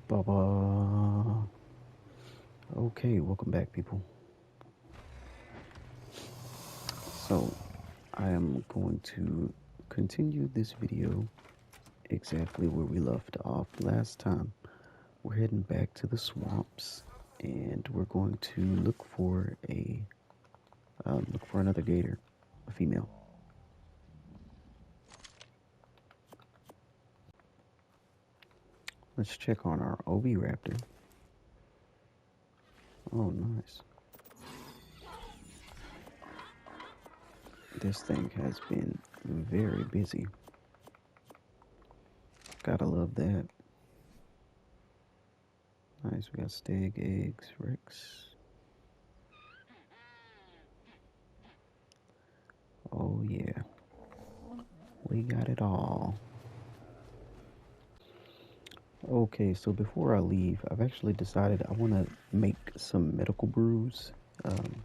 Baba. Okay, welcome back, people. So, I am going to continue this video exactly where we left off last time. We're heading back to the swamps, and we're going to look for another gator, a female. Let's check on our Oviraptor. Oh, nice. This thing has been very busy. Gotta love that. Nice, we got steg, eggs, Rex. Oh yeah, we got it all. Okay, so before I leave, I've actually decided I want to make some medical brews, um,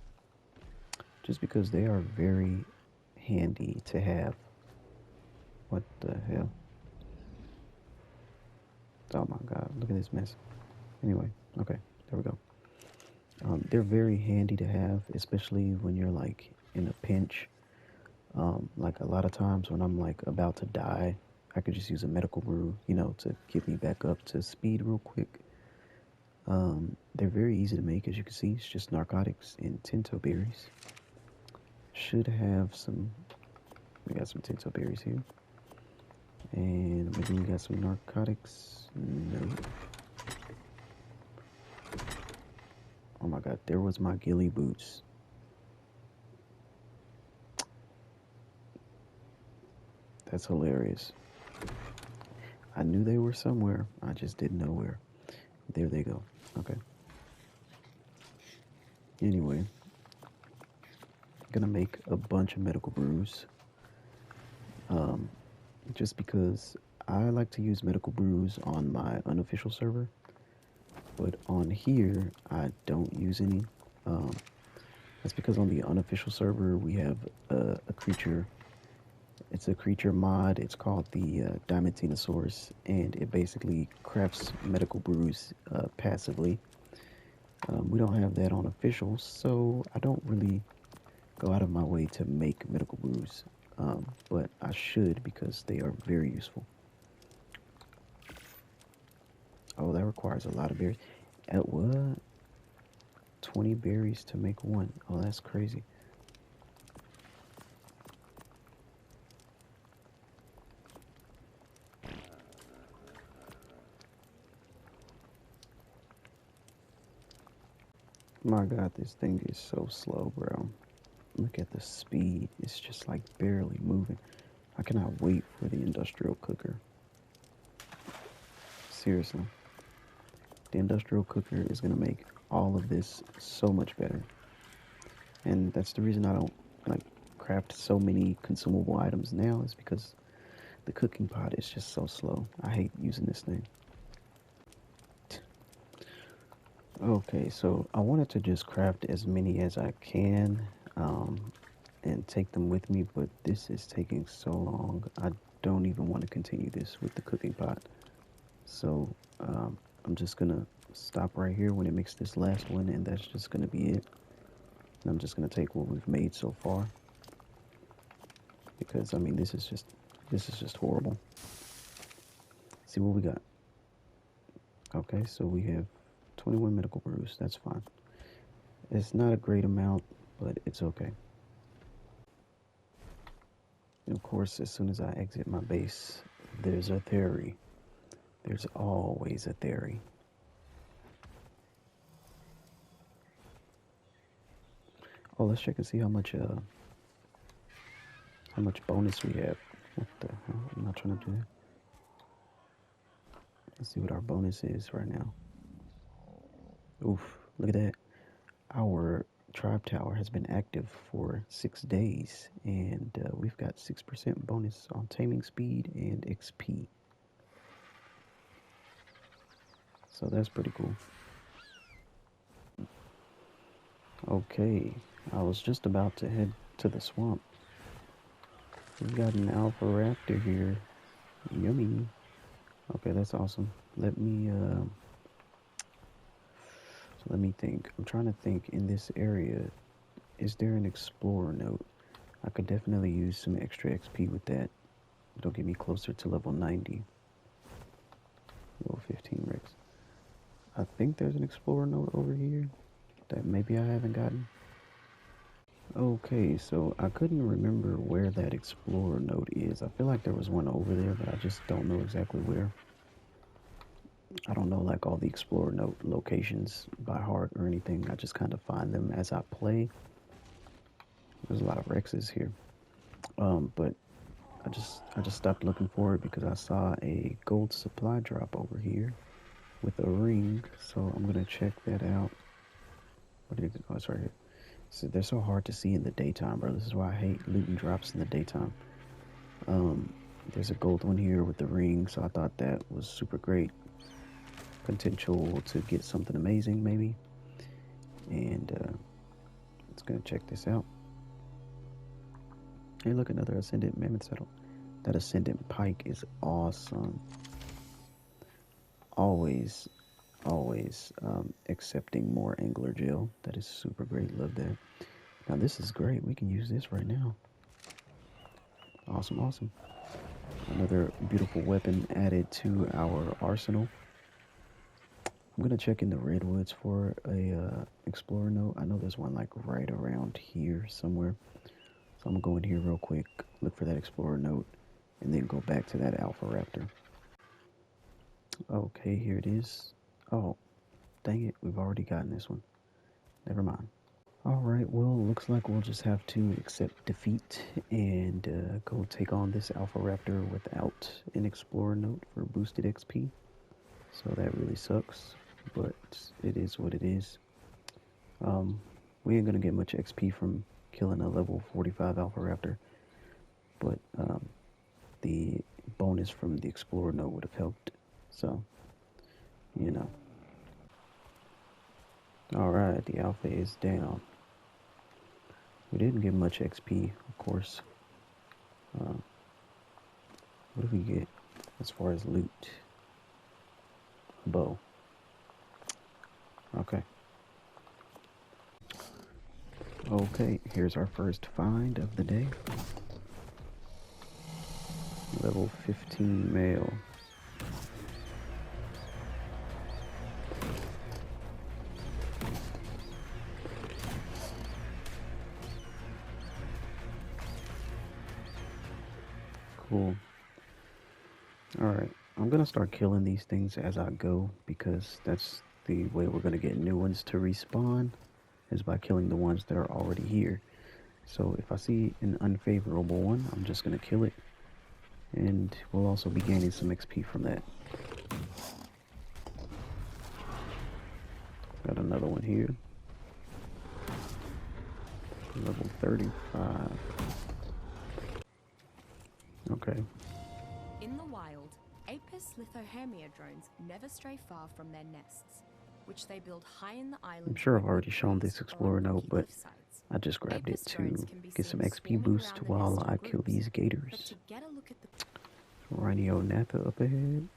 just because they are very handy to have. What the hell? Oh my god, look at this mess. Anyway, okay, there we go. They're very handy to have, especially when you're like in a pinch. Like a lot of times when I'm like about to die, I could just use a medical brew, to get me back up to speed real quick. They're very easy to make, as you can see. It's just narcotics and tinto berries. Should have some. We got some tinto berries here, and maybe we got some narcotics. No. Oh my god, there was my ghillie boots. That's hilarious. I knew they were somewhere. I just didn't know where. There they go. Okay. Anyway, gonna make a bunch of medical brews. Just because I like to use medical brews on my unofficial server, but on here I don't use any. That's because on the unofficial server we have a creature. It's a creature mod. It's called the Diamantinosaurus, and it basically crafts medical brews passively. We don't have that on official, so I don't really go out of my way to make medical brews, but I should because they are very useful. Oh, that requires a lot of berries. At what? 20 berries to make one. Oh, that's crazy. My god, this thing is so slow, bro. Look at the speed. It's just like barely moving. I cannot wait for the industrial cooker. Seriously. The industrial cooker is going to make all of this so much better. And that's the reason I don't like craft so many consumable items now, is because the cooking pot is just so slow. I hate using this thing. Okay, so I wanted to just craft as many as I can, and take them with me, but this is taking so long. I don't even want to continue this with the cooking pot. So I'm just gonna stop right here when it makes this last one, and that's just gonna be it. And I'm just gonna take what we've made so far, because I mean this is just horrible. See what we got. Okay, so we have 21 medical brews. That's fine. It's not a great amount, but it's okay. And of course, as soon as I exit my base, there's a theory. There's always a theory. Oh, let's check and see how much bonus we have. What the hell? I'm not trying to do that. Let's see what our bonus is right now. Oof, look at that. Our tribe tower has been active for 6 days, and we've got 6% bonus on taming speed and XP. So that's pretty cool. Okay, I was just about to head to the swamp. We've got an alpha raptor here. Yummy. Okay, that's awesome. Let me let me think. I'm trying to think in this area, is there an explorer note? I could definitely use some extra XP with that. It'll get me closer to level 90. Level 15 Rex. I think there's an explorer note over here that maybe I haven't gotten. Okay, so I couldn't remember where that explorer note is. I feel like there was one over there, but I just don't know exactly where. I don't know like all the explorer note locations by heart or anything. I just kind of find them as I play. There's a lot of Rexes here. But I just stopped looking for it because I saw a gold supply drop over here with a ring. So I'm gonna check that out. What did it, oh, it's right here. So they're so hard to see in the daytime, bro. This is why I hate looting drops in the daytime. There's a gold one here with the ring, so I thought that was super great. Potential to get something amazing, maybe. And let's go check this out. Hey, look, another Ascendant Mammoth Saddle. That Ascendant Pike is awesome. Always accepting more angler gel. That is super great. Love that. Now this is great. We can use this right now. Awesome. Another beautiful weapon added to our arsenal. I'm gonna check in the redwoods for a explorer note. I know there's one like right around here somewhere. So I'm gonna go in here real quick, look for that explorer note, and then go back to that alpha raptor. Okay, here it is. Oh, dang it, we've already gotten this one. Never mind. Alright, well, looks like we'll just have to accept defeat and go take on this alpha raptor without an explorer note for boosted XP. So that really sucks, but it is what it is. We ain't gonna get much XP from killing a level 45 alpha raptor, but the bonus from the explorer note would have helped. So, you know. Alright, the alpha is down. We didn't get much XP, of course. What do we get as far as loot? A bow. Okay, here's our first find of the day. Level 15 male. Cool. Alright, I'm gonna start killing these things as I go because that's the way we're gonna get new ones to respawn, is by killing the ones that are already here. So if I see an unfavorable one, I'm just gonna kill it, and we'll also be gaining some XP from that. Got another one here. Level 35. Okay. In the wild, Apis lithohermia drones never stray far from their nests, which they build high in the island. I'm sure I've already shown this explorer note, but I just grabbed it to get some XP boost while I kill these gators. Rhiniolantha up ahead.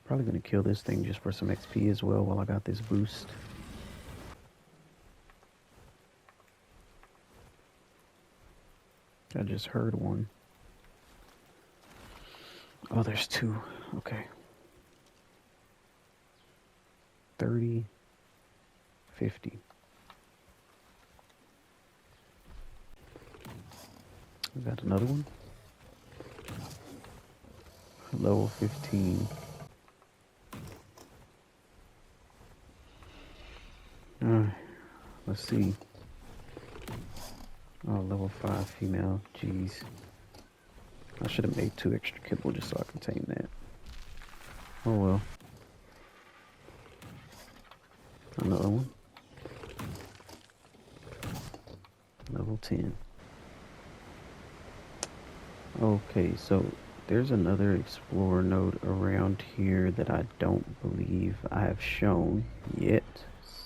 Probably gonna kill this thing just for some XP as well while I got this boost. I just heard one. Oh, there's two. Okay. 30, 50. We got another one. Level 15. Alright, let's see. Oh, level 5 female. Jeez. I should have made 2 extra kibble just so I can tame that. Oh well. Another one. Level 10. Okay, so there's another explorer node around here that I don't believe I have shown yet.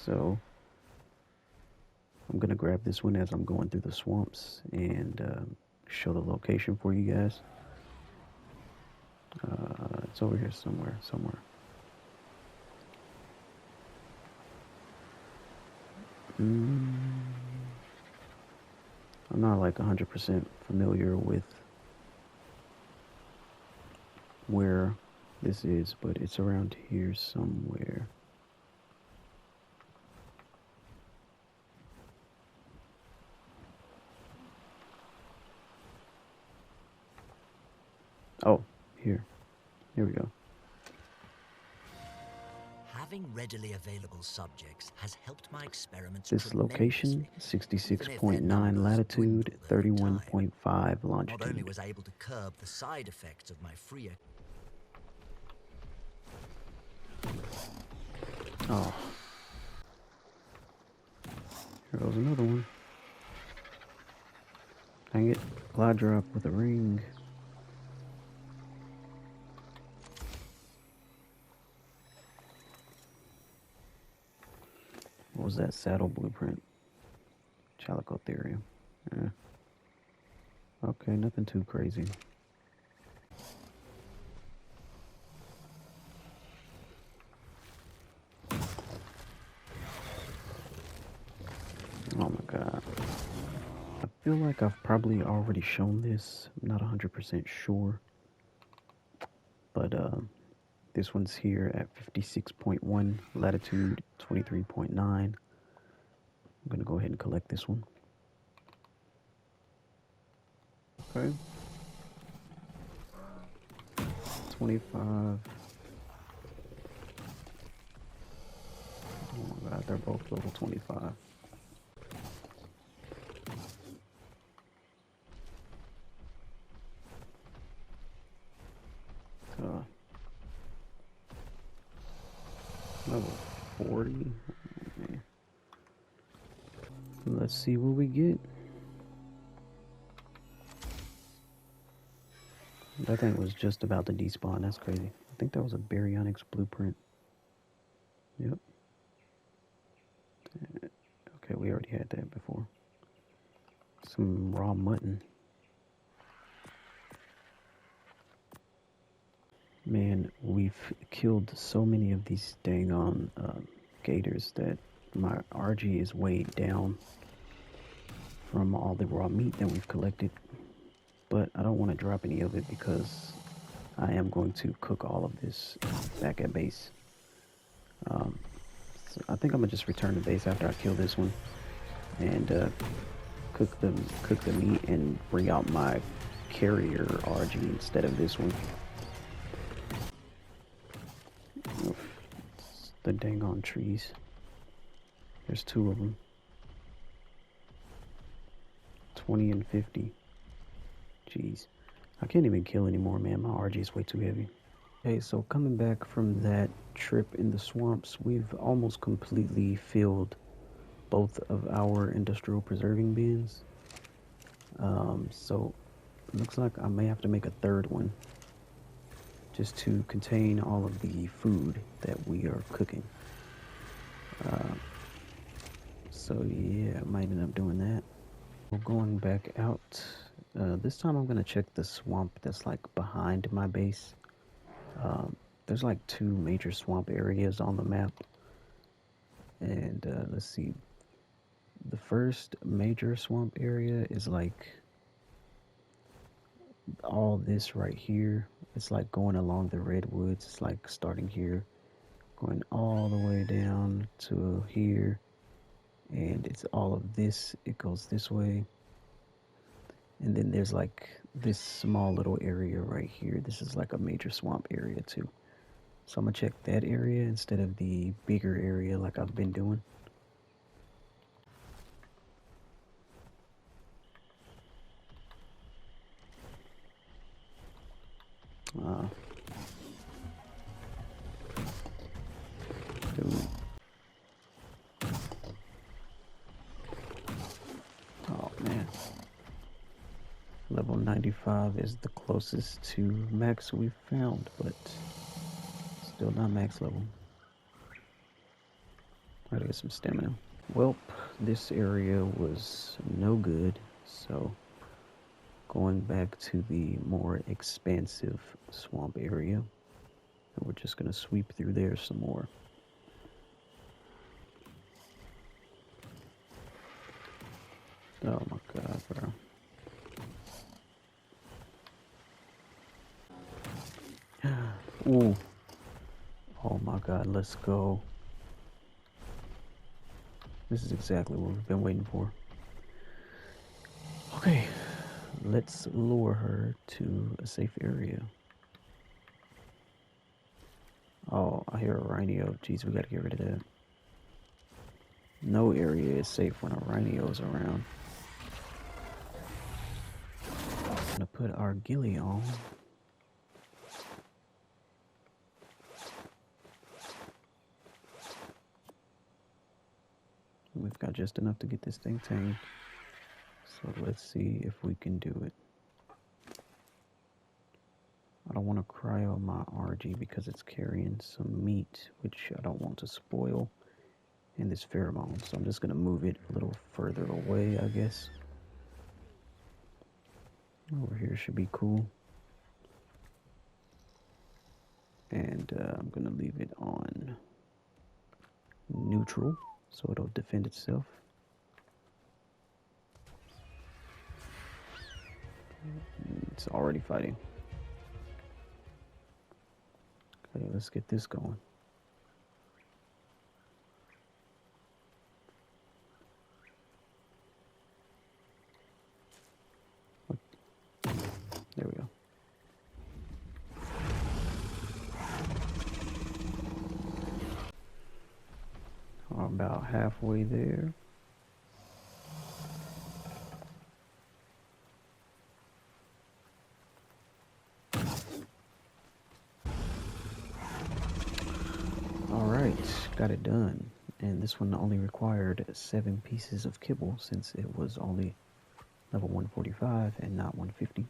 So I'm gonna grab this one as I'm going through the swamps and show the location for you guys. It's over here somewhere. I'm not like 100% familiar with where this is, but it's around here somewhere. Oh, here. Here we go. Having readily available subjects has helped my experiments This location, tremendously, even if their 66.9 numbers latitude, dwindled over time. 31.5 Not only longitude. was I able to curb the side effects of my freer. Oh. Here goes another one. Dang it. Glide drop with a ring. What was that? Saddle blueprint. Chalicotherium. Yeah. Okay, nothing too crazy. Oh my god. I feel like I've probably already shown this. I'm not 100% sure. But this one's here at 56.1 latitude, 23.9. I'm going to go ahead and collect this one. Okay. 25. Oh my god, they're both level 25. Level 40. Okay. Let's see what we get. That thing was just about to despawn. That's crazy. I think that was a baryonyx blueprint. Yep. Okay, we already had that before. Some raw mutton. Man, we've killed so many of these dang on gators that my RG is weighed down from all the raw meat that we've collected. But I don't want to drop any of it because I am going to cook all of this back at base. So I think I'm gonna just return to base after I kill this one and cook the meat and bring out my carrier RG instead of this one. Oof. The dang on trees. There's two of them. 20 and 50. Jeez. I can't even kill anymore, man. My RG is way too heavy. Okay, so coming back from that trip in the swamps, we've almost completely filled both of our industrial preserving bins. So it looks like I may have to make a third one just to contain all of the food that we are cooking. So yeah, I might end up doing that. We're going back out. This time I'm gonna check the swamp that's like behind my base. There's like two major swamp areas on the map. And let's see. The first major swamp area is like all this right here. It's like going along the redwoods. It's like starting here, going all the way down to here. And it's all of this. It goes this way. And then there's like this small little area right here. This is like a major swamp area too. So I'm gonna check that area instead of the bigger area like I've been doing. Dude. Oh man. Level 95 is the closest to max we've found, but still not max level. Gotta get some stamina. Well, this area was no good, so going back to the more expansive swamp area, and we're just gonna sweep through there some more. Oh my god, bro. Ooh. Oh my god, let's go. This is exactly what we've been waiting for. Okay, let's lure her to a safe area. Oh, I hear a rhino. Jeez, we gotta get rid of that. No area is safe when a rhino is around. I'm gonna put our ghillie on. We've got just enough to get this thing tamed. So let's see if we can do it. I don't want to cryo my RG because it's carrying some meat, which I don't want to spoil in this pheromone. So I'm just going to move it a little further away, I guess. Over here should be cool. And I'm going to leave it on neutral so it'll defend itself. It's already fighting. Okay, let's get this going. There we go. We're about halfway there. Alright, got it done. And this one only required 7 pieces of kibble since it was only level 145 and not 150.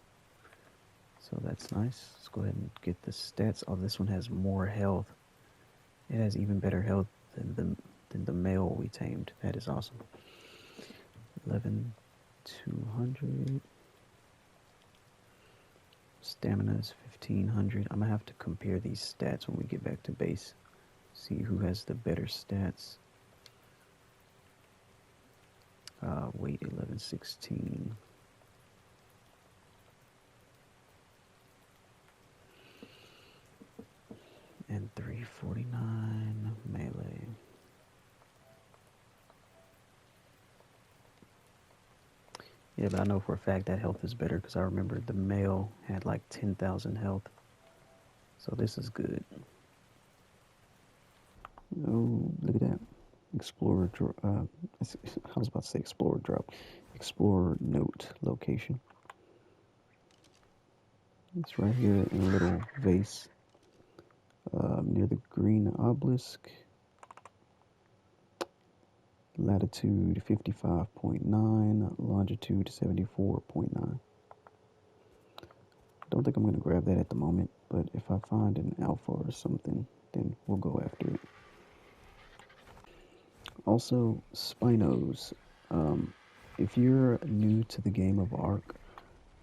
So that's nice. Let's go ahead and get the stats. Oh, this one has more health. It has even better health than the male we tamed. That is awesome. 11,200. Stamina is 1,500. I'm gonna have to compare these stats when we get back to base. See who has the better stats. Weight 1116. And 349 melee. Yeah, but I know for a fact that health is better because I remember the male had like 10,000 health. So this is good. Oh, look at that. Explorer, I was about to say Explorer drop. Explorer note location. It's right here in a little vase near the green obelisk. Latitude 55.9, longitude 74.9. Don't think I'm going to grab that at the moment, but if I find an alpha or something, then we'll go after it. Also, Spinos. If you're new to the game of Ark,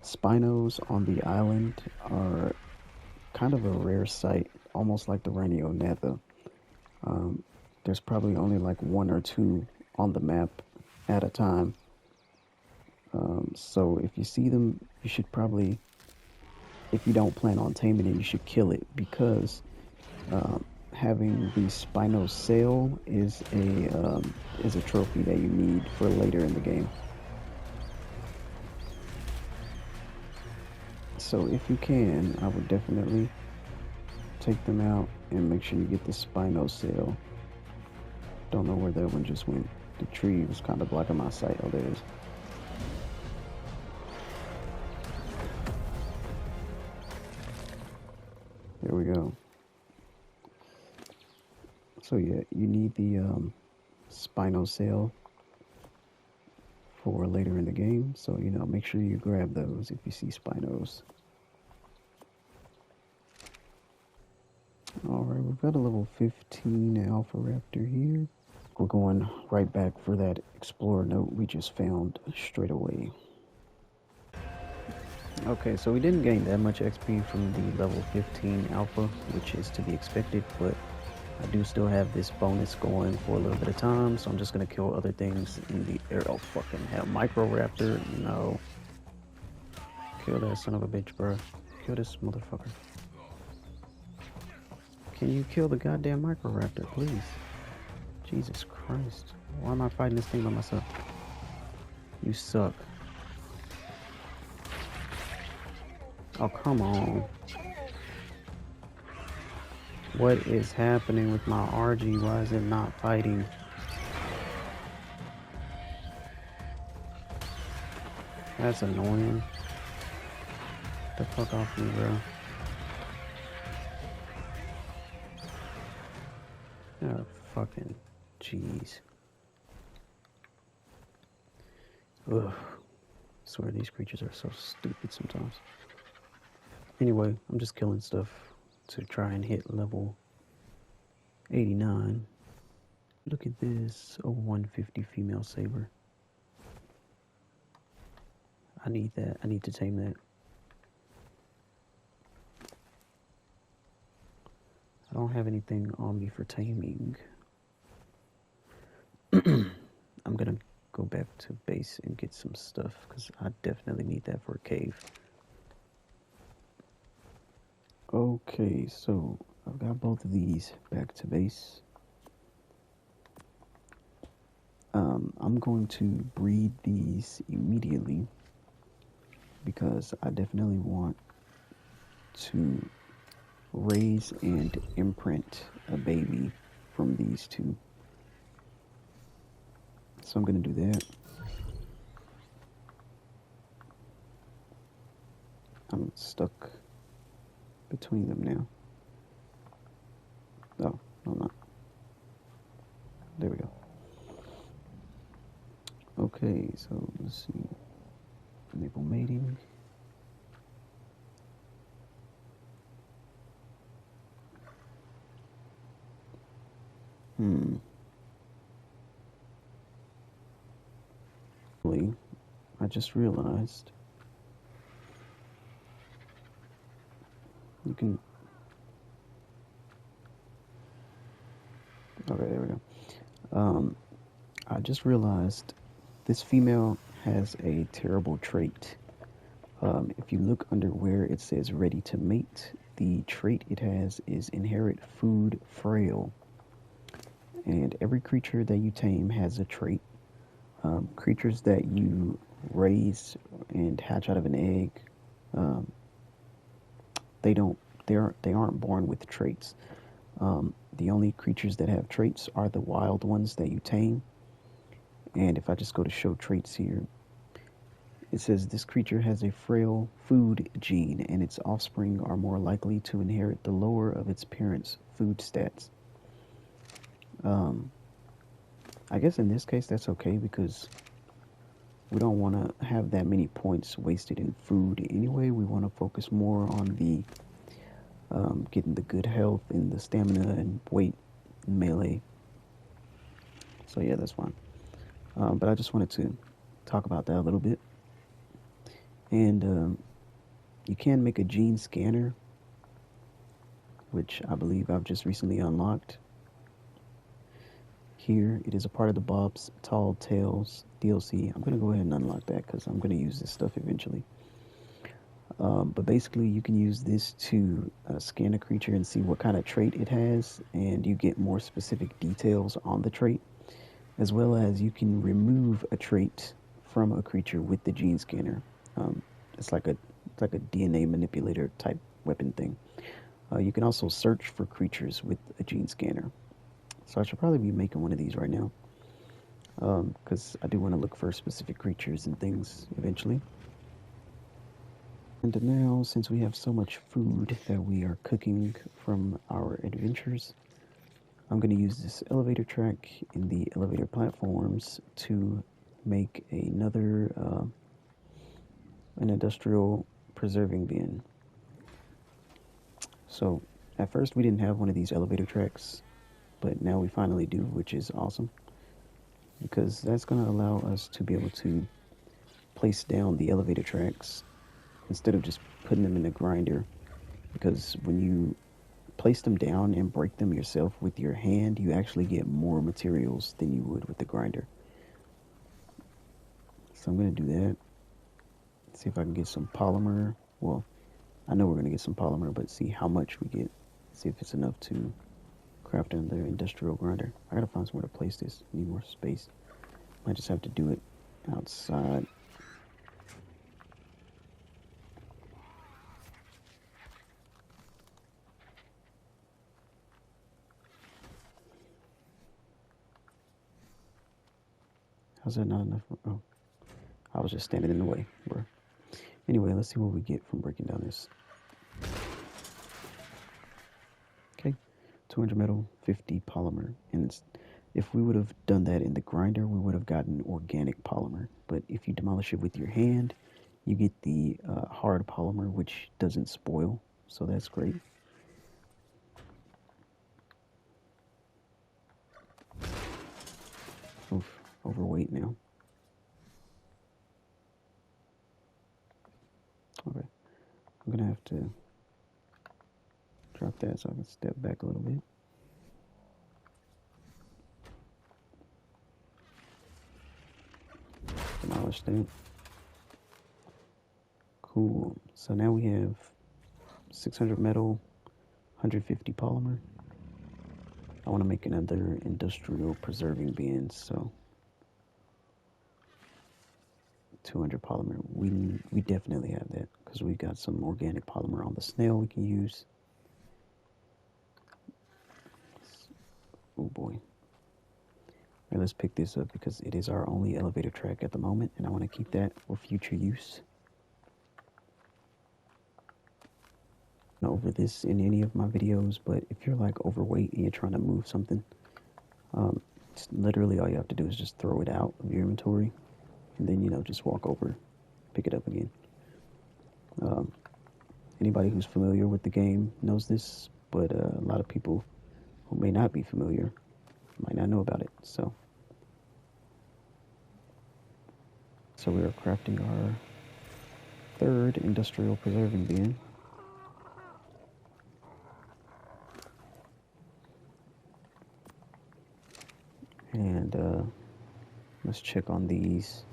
Spinos on the island are kind of a rare sight, almost like the Rhino Nether. There's probably only like 1 or 2 on the map at a time. So if you see them, you should probably, if you don't plan on taming it, you should kill it because having the Spino sail is a trophy that you need for later in the game. So if you can, I would definitely take them out and make sure you get the Spino sail. Don't know where that one just went. The tree was kind of blocking my sight. Oh, there it is. There we go. So yeah, you need the Spino sail for later in the game. So, you know, make sure you grab those if you see Spinos. Alright, we've got a level 15 Alpha Raptor here. We're going right back for that Explorer note we just found straight away. Okay, so we didn't gain that much XP from the level 15 Alpha, which is to be expected, but I do still have this bonus going for a little bit of time, so I'm just gonna kill other things in the air. Oh, fucking hell. Microraptor? No. Kill that son of a bitch, bro. Kill this motherfucker. Can you kill the goddamn Microraptor, please? Jesus Christ. Why am I fighting this thing by myself? You suck. Oh, come on. What is happening with my RG? Why is it not fighting? That's annoying. Get the fuck off me, bro. Oh, fucking jeez. Ugh. I swear these creatures are so stupid sometimes. Anyway, I'm just killing stuff to try and hit level 89. Look at this, a 150 female saber. I need that. I need to tame that. I don't have anything on me for taming. I'm gonna go back to base and get some stuff because I definitely need that for a cave. Okay, so I've got both of these back to base. I'm going to breed these immediately because I definitely want to raise and imprint a baby from these two. So I'm going to do that. I'm stuck between them now. Oh, no, I'm not. There we go. Okay, so let's see. Enable mating. I just realized you can. Okay, there we go. I just realized this female has a terrible trait. If you look under where it says ready to mate, the trait it has is inherit food frail. And every creature that you tame has a trait. Creatures that you raise and hatch out of an egg, they aren't born with traits. The only creatures that have traits are the wild ones that you tame. And if I just go to show traits here, it says this creature has a frail food gene and its offspring are more likely to inherit the lower of its parents' food stats. I guess in this case that's okay because we don't want to have that many points wasted in food anyway. We want to focus more on the getting the good health and the stamina and weight and melee. So yeah, that's fine. But I just wanted to talk about that a little bit. And you can make a gene scanner, which I believe I've just recently unlocked. Here, it is a part of the Bob's Tall Tales DLC. I'm going to go ahead and unlock that because I'm going to use this stuff eventually. But basically, you can use this to scan a creature and see what kind of trait it has, and you get more specific details on the trait, as well as you can remove a trait from a creature with the gene scanner. It's like a DNA manipulator type weapon thing. You can also search for creatures with a gene scanner. So I should probably be making one of these right now, because I do want to look for specific creatures and things eventually. And now, since we have so much food that we are cooking from our adventures, I'm going to use this elevator track in the elevator platforms to make another an industrial preserving bin. So at first we didn't have one of these elevator tracks, but now we finally do, which is awesome because that's going to allow us to be able to place down the elevator tracks instead of just putting them in a grinder, because when you place them down and break them yourself with your hand, you actually get more materials than you would with the grinder. So I'm going to do that. See if I can get some polymer. Well, I know we're going to get some polymer, but see how much we get. See if it's enough to craft another industrial grinder. I got to find somewhere to place this. Need more space. Might just have to do it outside. How's that not enough? Oh, I was just standing in the way, bro. Anyway, let's see what we get from breaking down this. Okay, 200 metal, 50 polymer. And if we would have done that in the grinder, we would have gotten organic polymer. But if you demolish it with your hand, you get the hard polymer, which doesn't spoil. So that's great. Oof, overweight now. Okay, I'm gonna have to drop that so I can step back a little bit. Demolish that. Cool. So now we have 600 metal, 150 polymer. I want to make another industrial preserving bin, so 200 polymer. We definitely have that because we got some organic polymer on the snail we can use. Oh boy. All right, let's pick this up because it is our only elevator track at the moment, and I want to keep that for future use. Over this in any of my videos, but if you're like overweight and you're trying to move something, it's literally all you have to do is just throw it out of your inventory, and then just walk over, pick it up again. Anybody who's familiar with the game knows this, but a lot of people who may not be familiar might not know about it. So we are crafting our third industrial preserving bin. And let's check on these.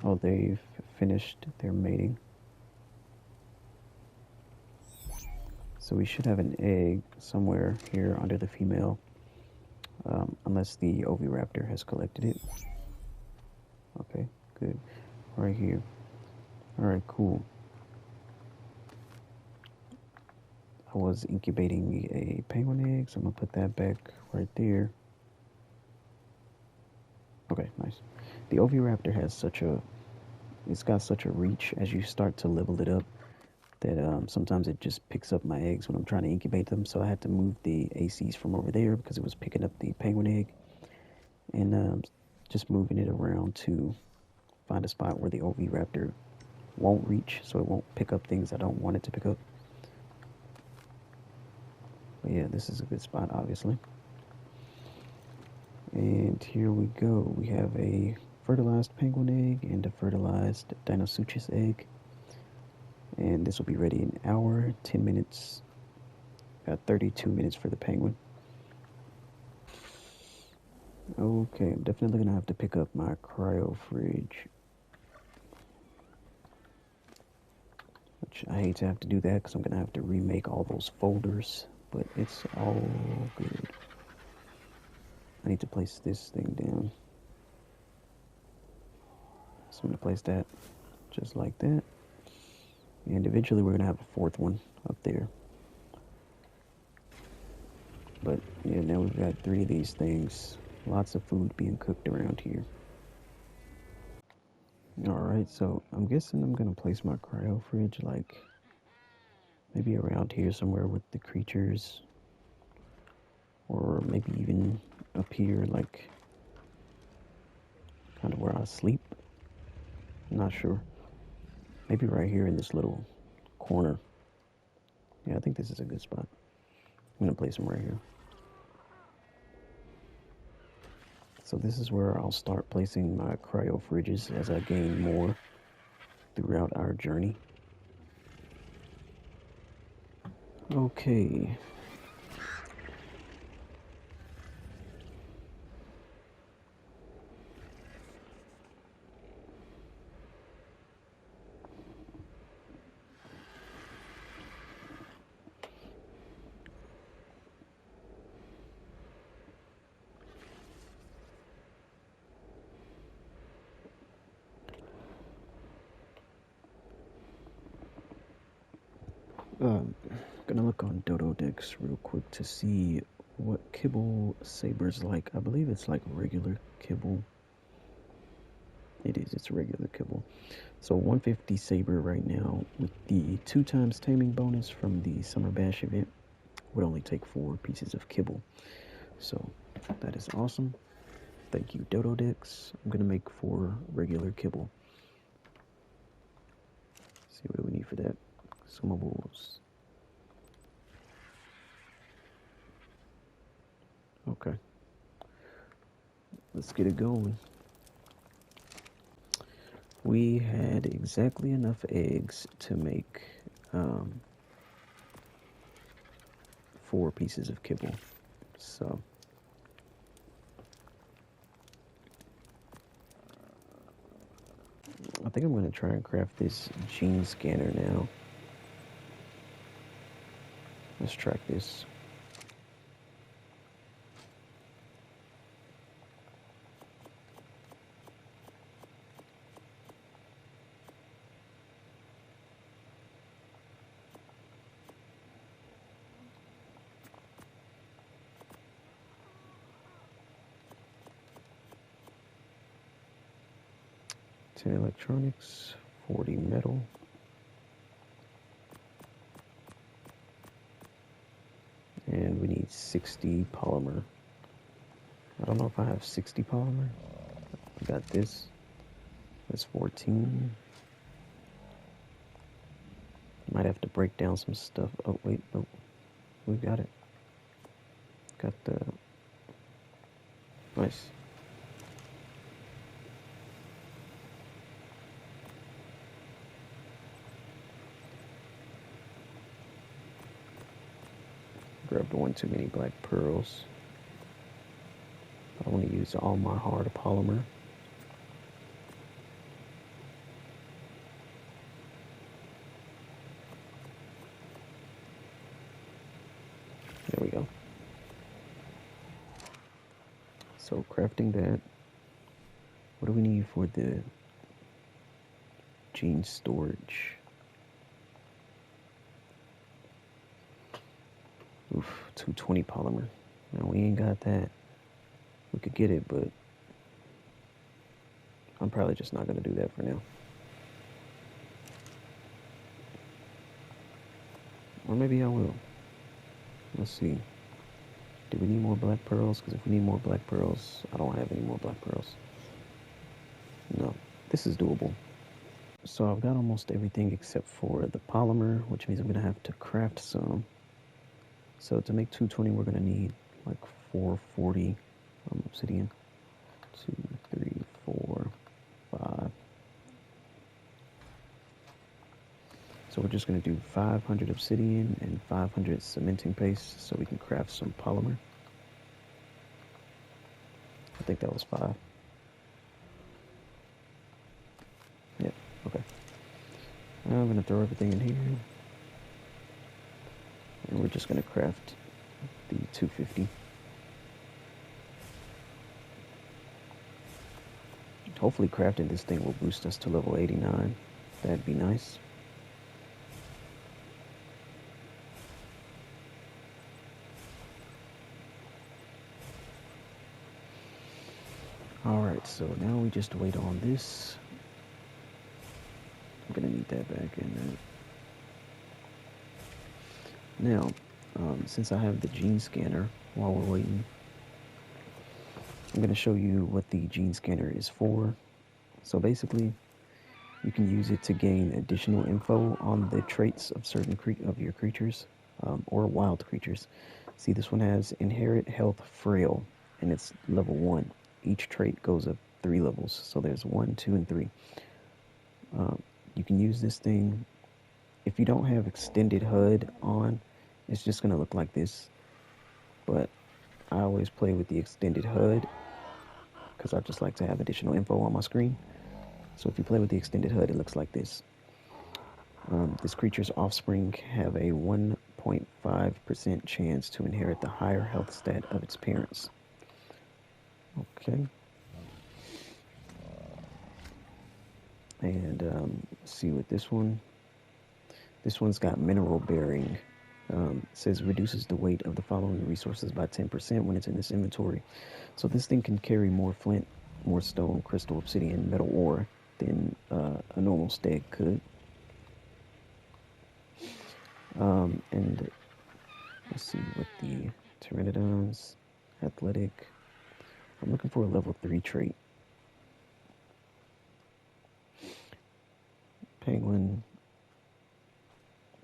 Oh, they've finished their mating. So we should have an egg somewhere here under the female, unless the oviraptor has collected it. Okay, good. Right here. Alright, cool. I was incubating a penguin egg, so I'm going to put that back right there. Okay, nice. The oviraptor has it's got such a reach as you start to level it up that sometimes it just picks up my eggs when I'm trying to incubate them. So I had to move the ACs from over there because it was picking up the penguin egg, and just moving it around to find a spot where the oviraptor won't reach, so it won't pick up things I don't want it to pick up. But yeah, this is a good spot, obviously. And here we go. We have a fertilized penguin egg and a fertilized Dinosuchus egg. And this will be ready in an hour, 10 minutes. Got 32 minutes for the penguin. Okay, I'm definitely going to have to pick up my cryo fridge. Which I hate to have to do that because I'm going to have to remake all those folders. But it's all good. I need to place this thing down. So I'm going to place that just like that. And eventually we're going to have a fourth one up there. But yeah, now we've got 3 of these things. Lots of food being cooked around here. Alright, so I'm guessing I'm going to place my cryo fridge like maybe around here somewhere with the creatures. Or maybe even up here, like kind of where I sleep. I'm not sure. Maybe right here in this little corner. Yeah, I think this is a good spot. I'm going to place them right here. So this is where I'll start placing my cryo fridges as I gain more throughout our journey. Okay. Gonna look on Dodo Decks real quick to see what kibble saber's like. I believe it's like regular kibble. It is, it's regular kibble. So 150 saber right now with the 2 times taming bonus from the Summer Bash event would only take 4 pieces of kibble. So that is awesome. Thank you, Dodo Decks. I'm gonna make 4 regular kibble. See what do we need for that? Consumables. Okay. Let's get it going. We had exactly enough eggs to make 4 pieces of kibble. So I think I'm going to try and craft this gene scanner now. Let's track this. Ten electronics, 40 metal. And we need 60 polymer. I don't know if I have 60 polymer. I got this. That's 14. Might have to break down some stuff. Oh, wait, no. We got it. Got the... Nice. Grabbed one too many black pearls. I want to use all my hard polymer. There we go. So crafting that. What do we need for the gene storage? Oof, 220 polymer. Now we ain't got that. We could get it, but I'm probably just not gonna do that for now. Or maybe I will. Let's see. Do we need more black pearls? Because if we need more black pearls, I don't have any more black pearls. No, this is doable. So I've got almost everything except for the polymer, which means I'm gonna have to craft some. So to make 220, we're gonna need like 440 obsidian. 2, 3, 4, 5. So we're just going to do 500 obsidian and 500 cementing paste so we can craft some polymer. I think that was 5. Yep, okay. Now I'm going to throw everything in here. And we're just going to craft the 250. Hopefully crafting this thing will boost us to level 89. That'd be nice. Alright, so now we just wait on this. I'm gonna need that back in there. Now, since I have the gene scanner while we're waiting, I'm gonna show you what the gene scanner is for. So basically, you can use it to gain additional info on the traits of certain of your creatures, or wild creatures. See, this one has Inherit Health Frail, and it's level 1. Each trait goes up 3 levels, so there's 1, 2, and 3. You can use this thing if you don't have extended HUD on. it's just gonna look like this. But I always play with the extended HUD because I just like to have additional info on my screen. So if you play with the extended HUD, it looks like this. This creature's offspring have a 1.5% chance to inherit the higher health stat of its parents. Okay. And let's see what this one. This one's got mineral bearing. Says reduces the weight of the following resources by 10% when it's in this inventory. So this thing can carry more flint, more stone, crystal, obsidian, metal ore than a normal stag could. And let's see what the pteranodons, athletic. I'm looking for a level 3 trait. Penguin.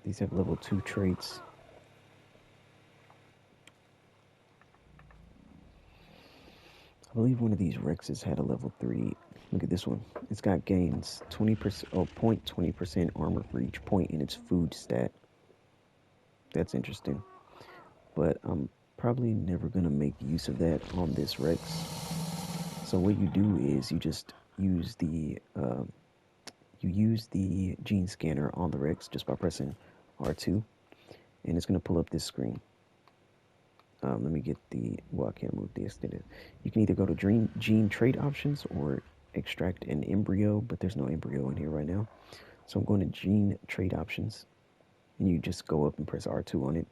These have level 2 traits. I believe one of these Rexes had a level 3. Look at this one. It's got gains 20% or 0.20% armor for each point in its food stat. That's interesting. But I'm probably never going to make use of that on this Rex. So what you do is you just use the gene scanner on the Rex just by pressing R2, and it's going to pull up this screen. Let me get I can't move the extended. You can either go to gene trait options or extract an embryo, but there's no embryo in here right now. So I'm going to gene trait options, and you just go up and press R2 on it.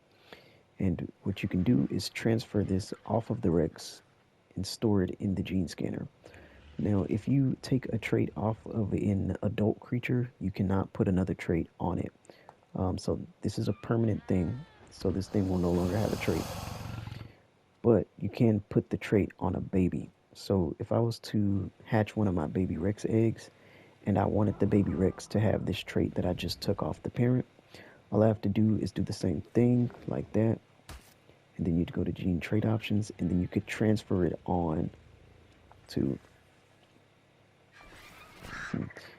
And what you can do is transfer this off of the Rex and store it in the gene scanner. Now, if you take a trait off of an adult creature, you cannot put another trait on it. So this is a permanent thing, so this thing will no longer have a trait. But you can put the trait on a baby. So if I was to hatch one of my baby Rex eggs, and I wanted the baby Rex to have this trait that I just took off the parent, all I have to do is do the same thing like that, and then you'd go to gene trait options, and then you could transfer it on to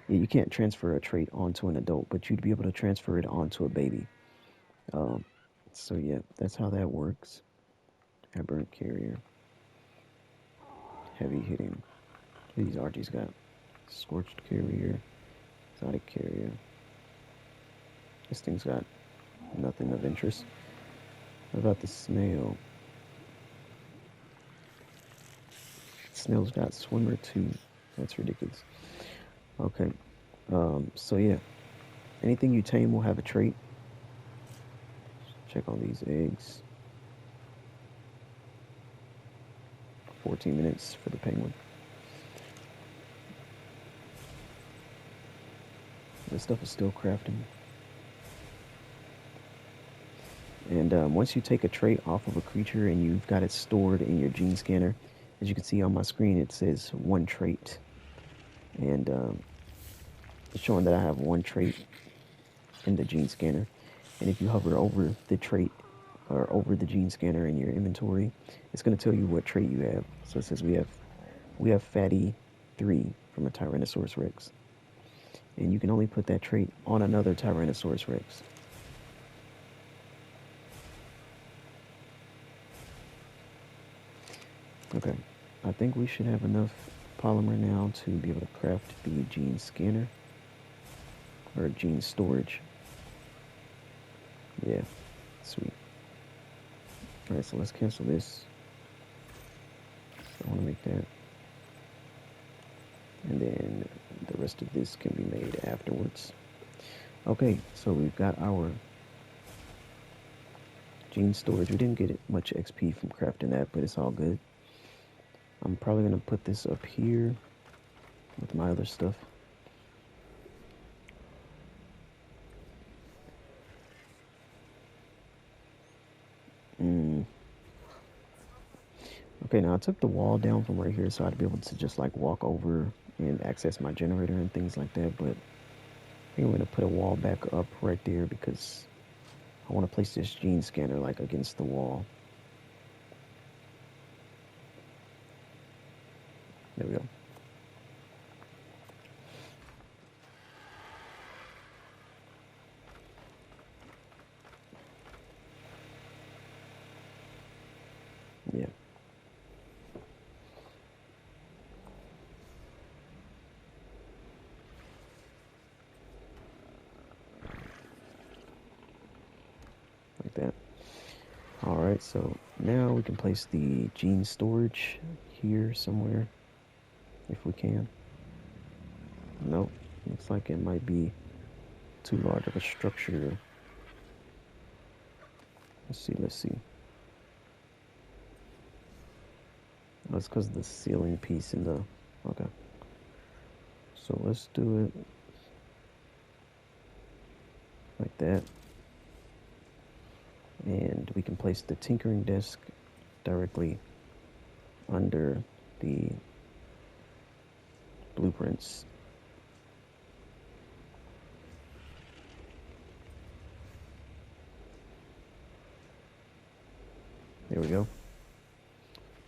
yeah, you can't transfer a trait onto an adult, but you'd be able to transfer it onto a baby. So yeah, that's how that works. Aberrant carrier, heavy hitting. These RGs got scorched carrier, exotic carrier. This thing's got nothing of interest. What about the snail? Snail's got swimmer 2. That's ridiculous. Okay. So yeah, anything you tame will have a trait. Check on these eggs. 14 minutes for the penguin. This stuff is still crafting. And once you take a trait off of a creature and you've got it stored in your gene scanner, as you can see on my screen, it says 1 trait. And it's showing that I have 1 trait in the gene scanner. And if you hover over the trait or over the gene scanner in your inventory, it's going to tell you what trait you have. So it says we have fatty 3 from a Tyrannosaurus Rex. And you can only put that trait on another Tyrannosaurus Rex. Okay, I think we should have enough polymer now to be able to craft the gene scanner or gene storage. Yeah, sweet. All right, so let's cancel this. I want to make that. And then the rest of this can be made afterwards. Okay, so we've got our gene storage. We didn't get much XP from crafting that, but it's all good. I'm probably going to put this up here with my other stuff. Okay, now I took the wall down from right here so I'd be able to just like walk over and access my generator and things like that, but I think I'm going to put a wall back up right there because I want to place this gene scanner like against the wall. There we go. Yeah. Like that. Alright, so now we can place the gene storage here somewhere, if we can. Nope, looks like it might be too large of a structure. Let's see. Oh, it's because of the ceiling piece in the... Okay. So let's do it like that. And we can place the tinkering desk directly under the blueprints. There we go.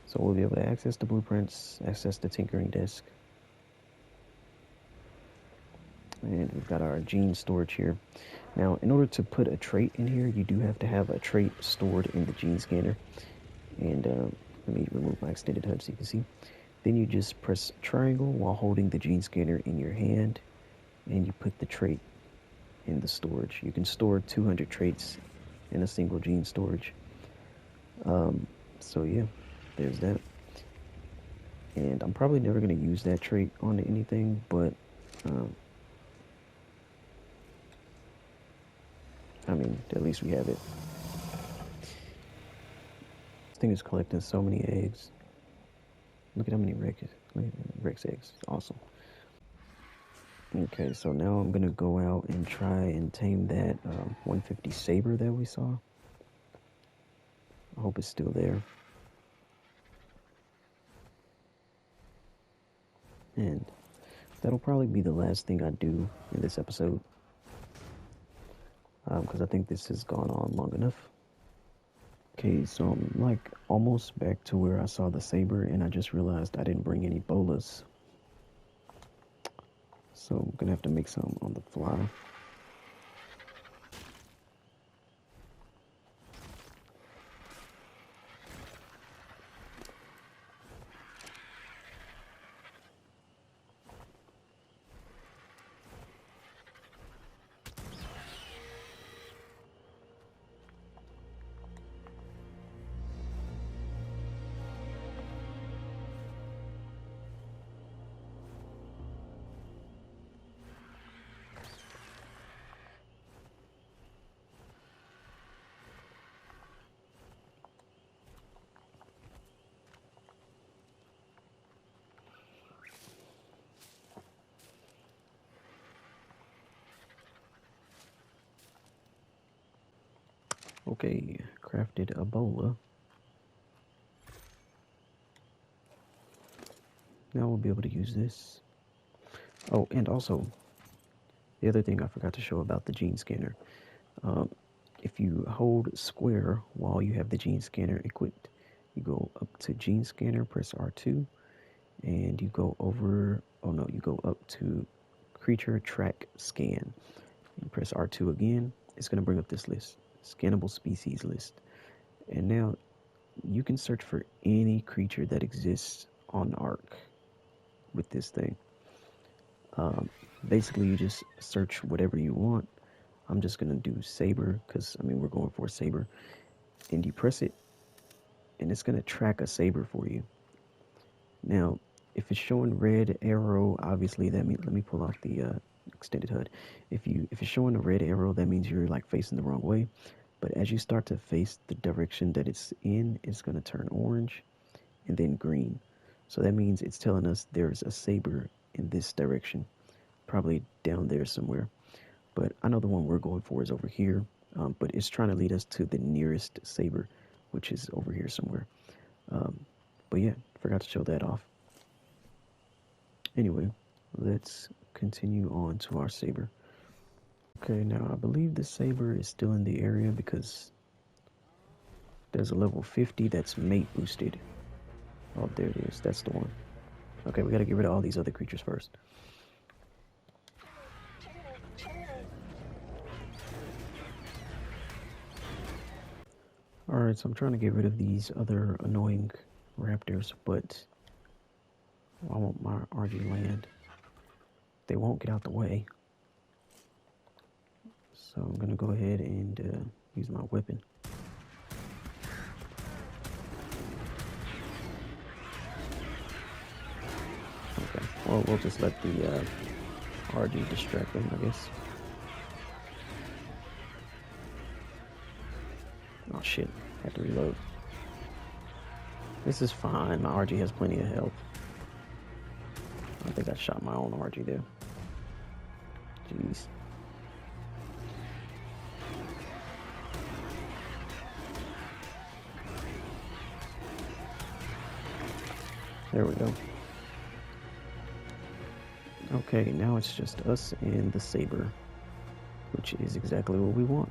So we'll be able to access the blueprints, access the tinkering desk. And we've got our gene storage here. Now, in order to put a trait in here, you do have to have a trait stored in the gene scanner. And let me remove my extended HUD so you can see. Then you just press triangle while holding the gene scanner in your hand, and you put the trait in the storage. You can store 200 traits in a single gene storage. So yeah, there's that. And I'm probably never going to use that trait on anything, but I mean, at least we have it. This thing is collecting so many eggs. Look at how many Rex eggs. Awesome. Okay, so now I'm gonna go out and try and tame that 150 saber that we saw. I hope it's still there. And that'll probably be the last thing I do in this episode. Because I think this has gone on long enough. Okay, so I'm like almost back to where I saw the saber, and I just realized I didn't bring any bolas. So I'm gonna have to make some on the fly. Okay, crafted a bola. Now we'll be able to use this. Oh, and also, the other thing I forgot to show about the gene scanner. If you hold square while you have the gene scanner equipped, you go up to gene scanner, press R2, and you go over, oh no, you go up to creature track scan. You press R2 again, it's going to bring up this list, scannable species list. And now you can search for any creature that exists on Ark with this thing. Basically, you just search whatever you want. I'm just going to do saber because, I mean, we're going for a saber. And you press it, and it's going to track a saber for you. Now, if it's showing red arrow, obviously that means, let me pull out the extended HUD. If it's showing a red arrow, that means you're like facing the wrong way. But as you start to face the direction that it's in, it's going to turn orange and then green. So that means it's telling us there's a saber in this direction, probably down there somewhere. But I know the one we're going for is over here, but it's trying to lead us to the nearest saber, which is over here somewhere. But yeah, forgot to show that off. Anyway, let's continue on to our saber. Okay, now I believe the saber is still in the area because there's a level 50 that's mate boosted. Oh, there it is. That's the one. Okay, we gotta get rid of all these other creatures first. Alright, so I'm trying to get rid of these other annoying raptors, but I want my RG land. They won't get out the way. So I'm gonna go ahead and use my weapon. Okay, well, we'll just let the RG distract them, I guess. Oh shit, had to reload. This is fine, my RG has plenty of health. I think I shot my own RG there. Jeez. There we go. Okay, now it's just us and the saber, which is exactly what we want.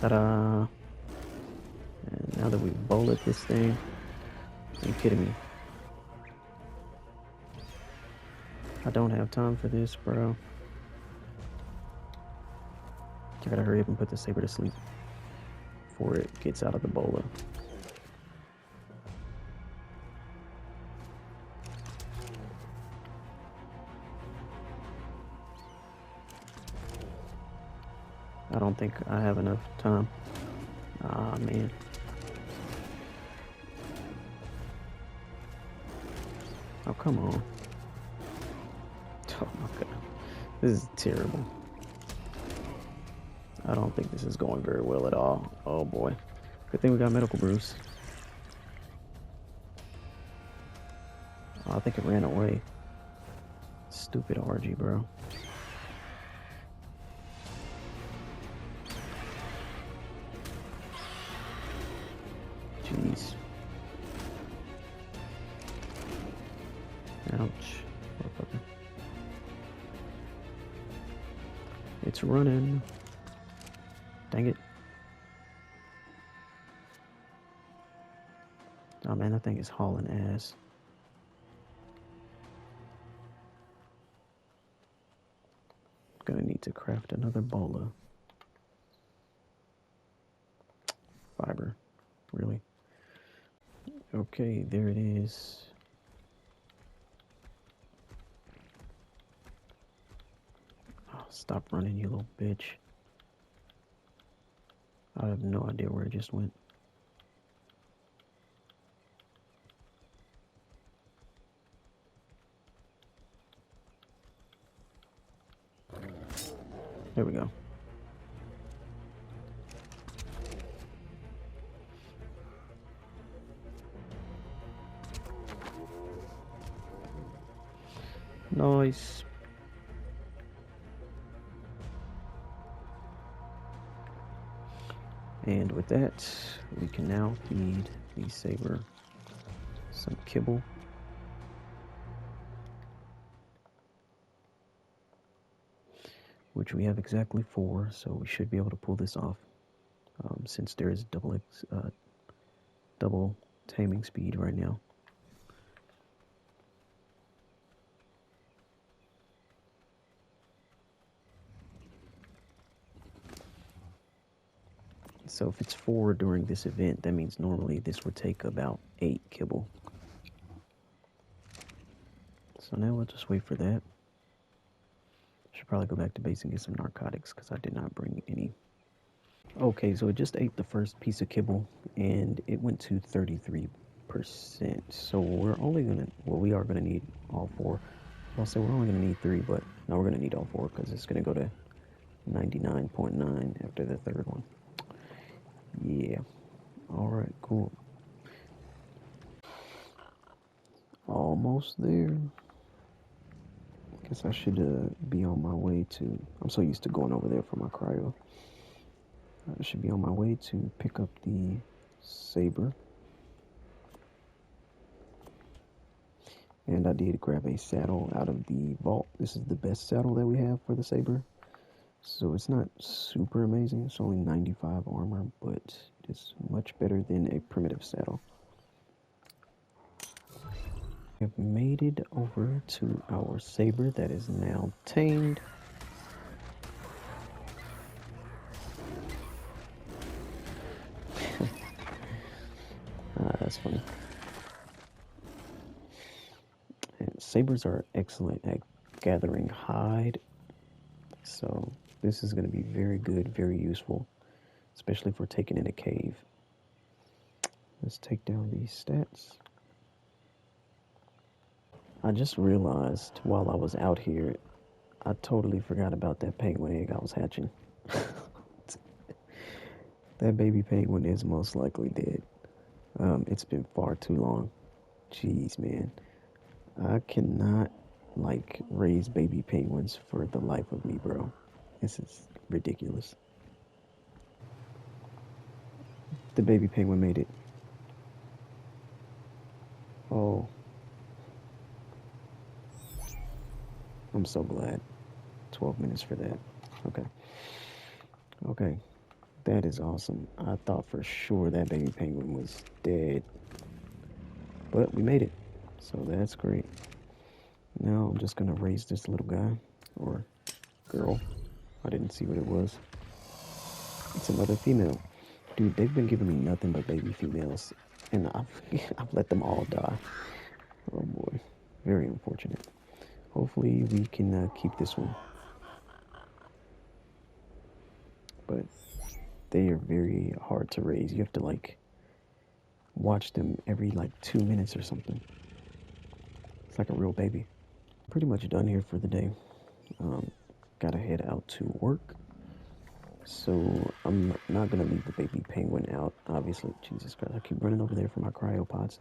Ta-da! And now that we've bullet this thing, are you kidding me? I don't have time for this, bro. I gotta hurry up and put the saber to sleep before it gets out of the bola. I don't think I have enough time. Ah, man. Oh, come on. Oh my god. This is terrible. I don't think this is going very well at all. Oh boy. Good thing we got medical brews. Oh, I think it ran away. Stupid RG, bro. Jeez. Ouch. Motherfucker. It's running. Dang it. Oh man, that thing is hauling ass. Gonna need to craft another bola. Fiber. Really? Okay, there it is. Oh, stop running, you little bitch. I have no idea where it just went. There we go. Nice. And with that, we can now feed the saber some kibble. Which we have exactly 4, so we should be able to pull this off. Since there is double taming speed right now. So if it's 4 during this event, that means normally this would take about 8 kibble. So now we'll just wait for that. Should probably go back to base and get some narcotics because I did not bring any. Okay, so it just ate the first piece of kibble and it went to 33%. So we're only gonna, well, we are gonna need all 4. I'll say we're only gonna need 3, but no, we're gonna need all 4 because it's gonna go to 99.9 after the third one. Yeah. Alright, cool. Almost there. Guess I should be on my way to... I'm so used to going over there for my cryo. I should be on my way to pick up the saber. And I did grab a saddle out of the vault. This is the best saddle that we have for the saber. So it's not super amazing. It's only 95 armor, but it's much better than a primitive saddle. We've made it over to our saber that is now tamed. That's funny. And sabers are excellent at gathering hide, so this is going to be very good, very useful, especially if we're taking in a cave. Let's take down these stats. I just realized while I was out here, I totally forgot about that penguin egg I was hatching. That baby penguin is most likely dead. It's been far too long. Jeez, man. I cannot, like, raise baby penguins for the life of me, bro. This is ridiculous. The baby penguin made it. Oh. I'm so glad. 12 minutes for that. Okay. Okay. That is awesome. I thought for sure that baby penguin was dead. But we made it. So that's great. Now I'm just gonna raise this little guy. Or girl. I didn't see what it was. It's another female. Dude, they've been giving me nothing but baby females. And I've let them all die. Oh boy. Very unfortunate. Hopefully we can keep this one. But they are very hard to raise. You have to like watch them every like 2 minutes or something. It's like a real baby. Pretty much done here for the day. Gotta head out to work. So I'm not gonna leave the baby penguin out, obviously. Jesus Christ, I keep running over there for my cryopods.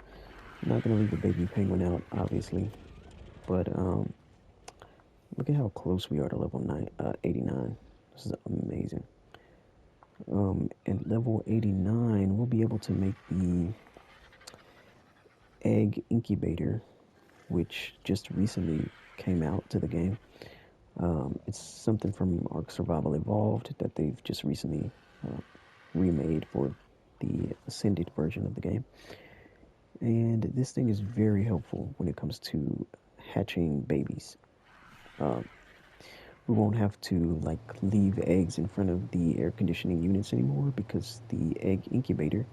I'm not gonna leave the baby penguin out, obviously. But look at how close we are to level 89. This is amazing. At level 89, we'll be able to make the egg incubator, which just recently came out to the game. It's something from Ark Survival Evolved that they've just recently remade for the Ascended version of the game. And this thing is very helpful when it comes to hatching babies. We won't have to like leave eggs in front of the air conditioning units anymore because the egg incubator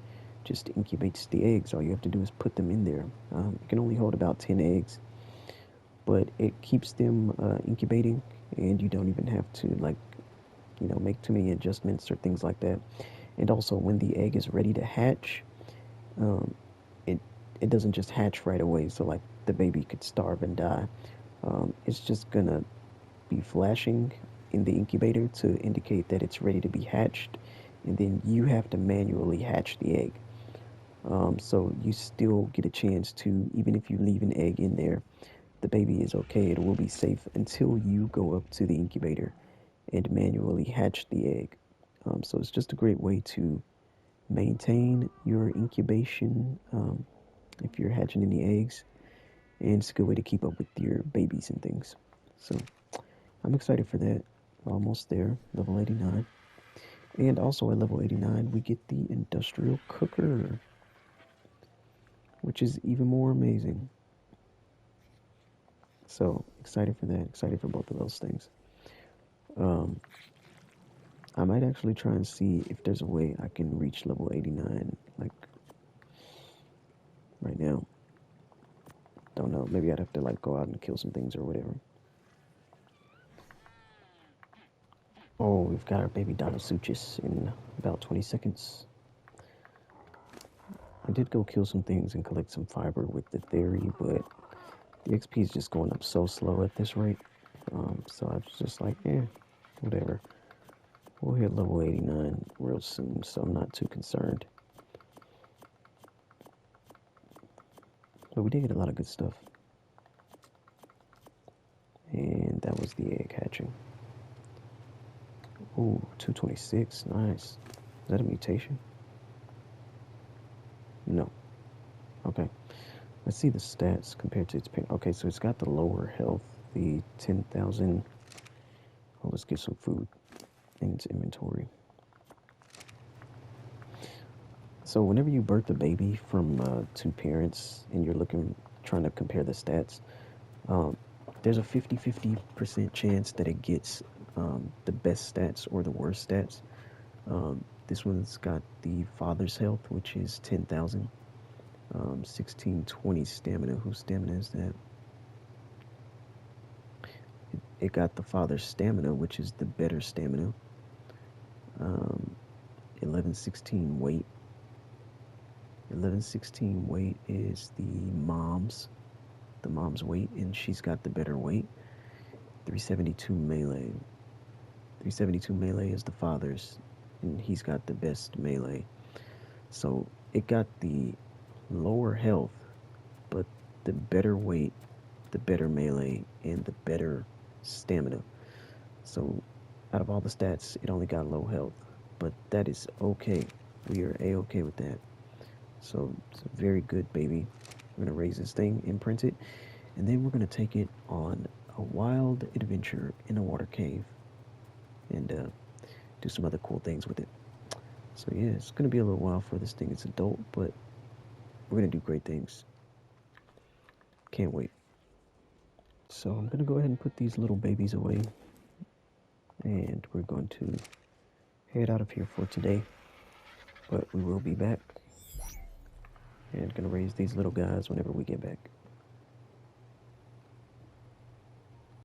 just incubates the eggs. All you have to do is put them in there. It can only hold about 10 eggs, but it keeps them incubating, and you don't even have to like, make too many adjustments or things like that. And also, when the egg is ready to hatch, um, it it doesn't just hatch right away. So like the baby could starve and die. It's just gonna be flashing in the incubator to indicate that it's ready to be hatched, and then you have to manually hatch the egg. So you still get a chance to, even if you leave an egg in there, the baby is okay. It will be safe until you go up to the incubator and manually hatch the egg. So it's just a great way to maintain your incubation if you're hatching any eggs, and it's a good way to keep up with your babies and things. So I'm excited for that. Almost there, level 89. And also at level 89, we get the industrial cooker, which is even more amazing. So excited for that. Excited for both of those things. I might actually try and see if there's a way I can reach level 89, like right now. Don't know. Maybe I'd have to like go out and kill some things or whatever. Oh, we've got our baby Dinosuchus in about 20 seconds. I did go kill some things and collect some fiber with the theory, but the XP is just going up so slow at this rate. So I was just like, whatever. We'll hit level 89 real soon, so I'm not too concerned. But we did get a lot of good stuff. And that was the egg hatching. Ooh, 226, nice. Is that a mutation? No. Okay. Let's see the stats compared to its parent. Okay, so it's got the lower health, the 10,000. Oh, let's get some food in its inventory. So whenever you birth a baby from two parents and you're trying to compare the stats. Um, there's a 50-50% chance that it gets the best stats or the worst stats. This one's got the father's health, which is 10,000. 1620 stamina. Whose stamina is that? It got the father's stamina, which is the better stamina. 1116 weight. 1116 weight is the mom's weight, and she's got the better weight. 372 melee. 372 melee is the father's, and he's got the best melee. So it got the lower health, but the better weight, the better melee, and the better stamina. So out of all the stats, it only got low health, but that is okay. We are a-okay with that. So it's a very good baby. We're gonna raise this thing, imprint it, and then we're gonna take it on a wild adventure in a water cave and do some other cool things with it. So yeah, it's gonna be a little while for this thing is adult, but we're gonna do great things. Can't wait. So I'm gonna go ahead and put these little babies away, and we're going to head out of here for today. But we will be back, and gonna raise these little guys whenever we get back.